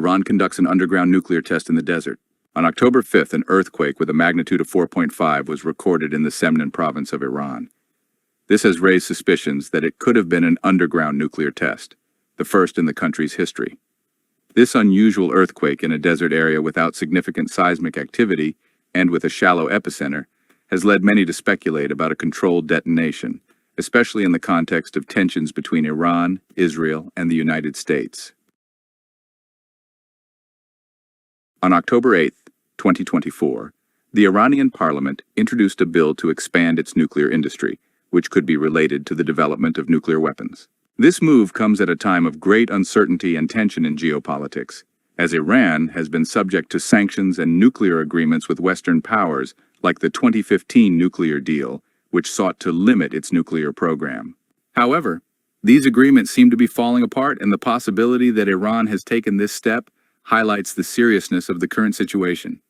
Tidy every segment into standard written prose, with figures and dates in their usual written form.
Iran conducts an underground nuclear test in the desert. On October 5th, an earthquake with a magnitude of 4.5 was recorded in the Semnan province of Iran. This has raised suspicions that it could have been an underground nuclear test, the first in the country's history. This unusual earthquake in a desert area without significant seismic activity and with a shallow epicenter has led many to speculate about a controlled detonation, especially in the context of tensions between Iran, Israel, and the United States. On October 8, 2024, the Iranian parliament introduced a bill to expand its nuclear industry, which could be related to the development of nuclear weapons. This move comes at a time of great uncertainty and tension in geopolitics, as Iran has been subject to sanctions and nuclear agreements with Western powers like the 2015 nuclear deal, which sought to limit its nuclear program. However, these agreements seem to be falling apart, and the possibility that Iran has taken this step highlights the seriousness of the current situation.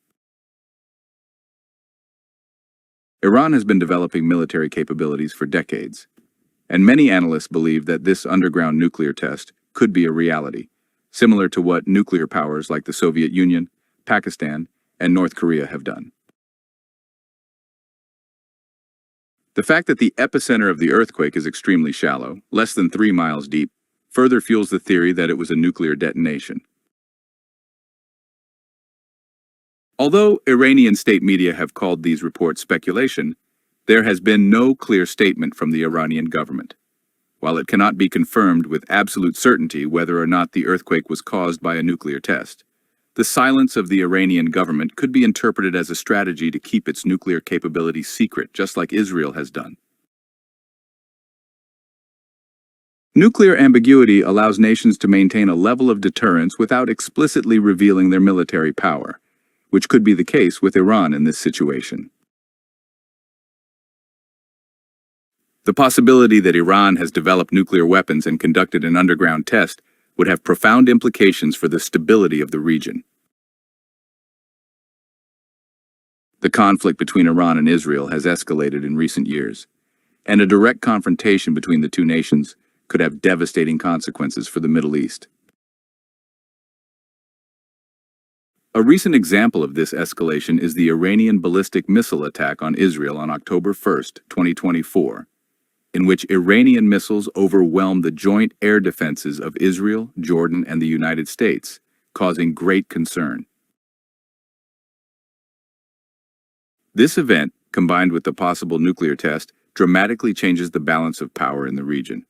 Iran has been developing military capabilities for decades, and many analysts believe that this underground nuclear test could be a reality, similar to what nuclear powers like the Soviet Union, Pakistan, and North Korea have done. The fact that the epicenter of the earthquake is extremely shallow, less than 3 miles deep, further fuels the theory that it was a nuclear detonation. Although Iranian state media have called these reports speculation, there has been no clear statement from the Iranian government. While it cannot be confirmed with absolute certainty whether or not the earthquake was caused by a nuclear test, the silence of the Iranian government could be interpreted as a strategy to keep its nuclear capabilities secret, just like Israel has done. Nuclear ambiguity allows nations to maintain a level of deterrence without explicitly revealing their military power, which could be the case with Iran in this situation. The possibility that Iran has developed nuclear weapons and conducted an underground test would have profound implications for the stability of the region. The conflict between Iran and Israel has escalated in recent years, and a direct confrontation between the two nations could have devastating consequences for the Middle East. A recent example of this escalation is the Iranian ballistic missile attack on Israel on October 1, 2024, in which Iranian missiles overwhelmed the joint air defenses of Israel, Jordan, and the United States, causing great concern. This event, combined with the possible nuclear test, dramatically changes the balance of power in the region.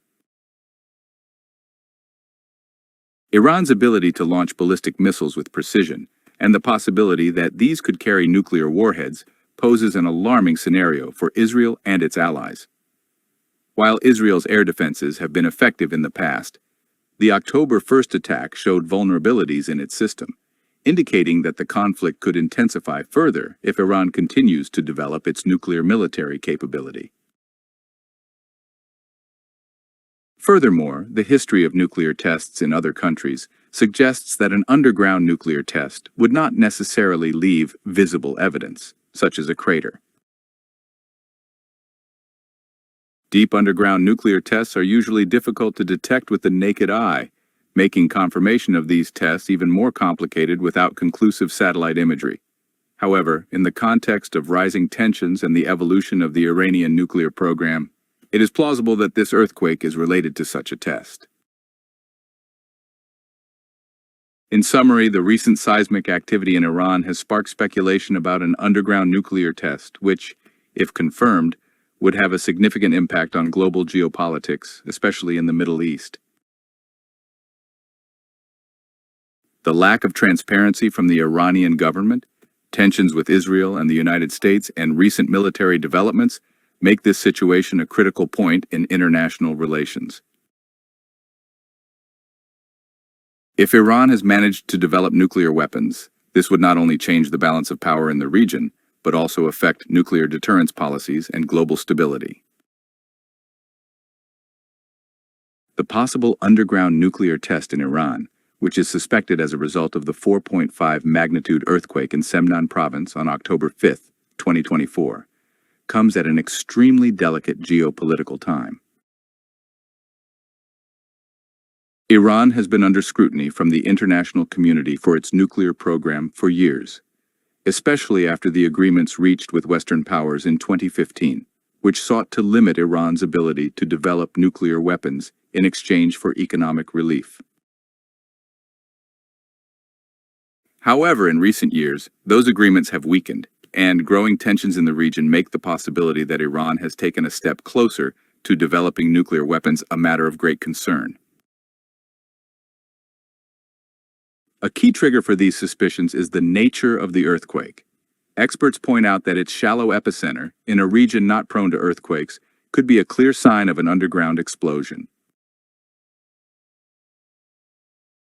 Iran's ability to launch ballistic missiles with precision, and the possibility that these could carry nuclear warheads, poses an alarming scenario for Israel and its allies. While Israel's air defenses have been effective in the past, the October 1st attack showed vulnerabilities in its system, indicating that the conflict could intensify further if Iran continues to develop its nuclear military capability. Furthermore, the history of nuclear tests in other countries suggests that an underground nuclear test would not necessarily leave visible evidence, such as a crater. Deep underground nuclear tests are usually difficult to detect with the naked eye, making confirmation of these tests even more complicated without conclusive satellite imagery. However, in the context of rising tensions and the evolution of the Iranian nuclear program, it is plausible that this earthquake is related to such a test. In summary, the recent seismic activity in Iran has sparked speculation about an underground nuclear test, which, if confirmed, would have a significant impact on global geopolitics, especially in the Middle East. The lack of transparency from the Iranian government, tensions with Israel and the United States, and recent military developments make this situation a critical point in international relations. If Iran has managed to develop nuclear weapons, this would not only change the balance of power in the region, but also affect nuclear deterrence policies and global stability. The possible underground nuclear test in Iran, which is suspected as a result of the 4.5 magnitude earthquake in Semnan province on October 5, 2024, comes at an extremely delicate geopolitical time. Iran has been under scrutiny from the international community for its nuclear program for years, especially after the agreements reached with Western powers in 2015, which sought to limit Iran's ability to develop nuclear weapons in exchange for economic relief. However, in recent years, those agreements have weakened, and growing tensions in the region make the possibility that Iran has taken a step closer to developing nuclear weapons a matter of great concern. A key trigger for these suspicions is the nature of the earthquake. Experts point out that its shallow epicenter, in a region not prone to earthquakes, could be a clear sign of an underground explosion.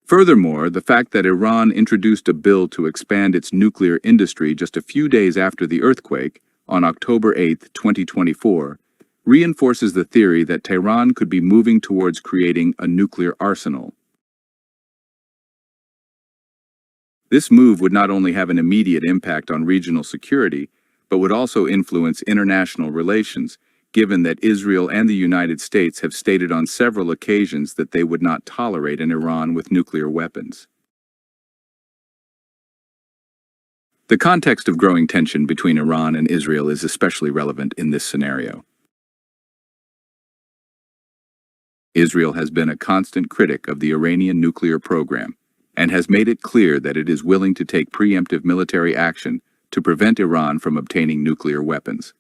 Furthermore, the fact that Iran introduced a bill to expand its nuclear industry just a few days after the earthquake, on October 8, 2024, reinforces the theory that Tehran could be moving towards creating a nuclear arsenal. This move would not only have an immediate impact on regional security, but would also influence international relations, given that Israel and the United States have stated on several occasions that they would not tolerate an Iran with nuclear weapons. The context of growing tension between Iran and Israel is especially relevant in this scenario. Israel has been a constant critic of the Iranian nuclear program, and has made it clear that it is willing to take preemptive military action to prevent Iran from obtaining nuclear weapons.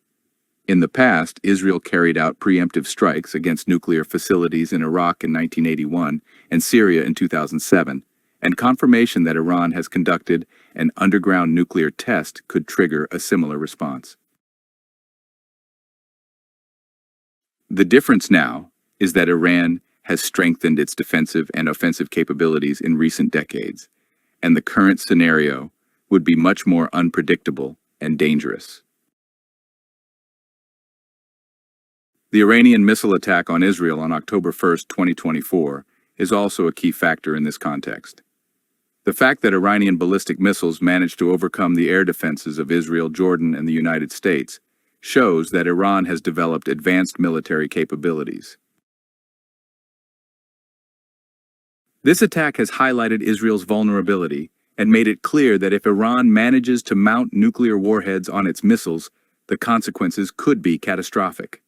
In the past, Israel carried out preemptive strikes against nuclear facilities in Iraq in 1981 and Syria in 2007, and confirmation that Iran has conducted an underground nuclear test could trigger a similar response. The difference now is that Iran has strengthened its defensive and offensive capabilities in recent decades, and the current scenario would be much more unpredictable and dangerous. The Iranian missile attack on Israel on October 1, 2024, is also a key factor in this context. The fact that Iranian ballistic missiles managed to overcome the air defenses of Israel, Jordan, and the United States shows that Iran has developed advanced military capabilities. This attack has highlighted Israel's vulnerability and made it clear that if Iran manages to mount nuclear warheads on its missiles, the consequences could be catastrophic.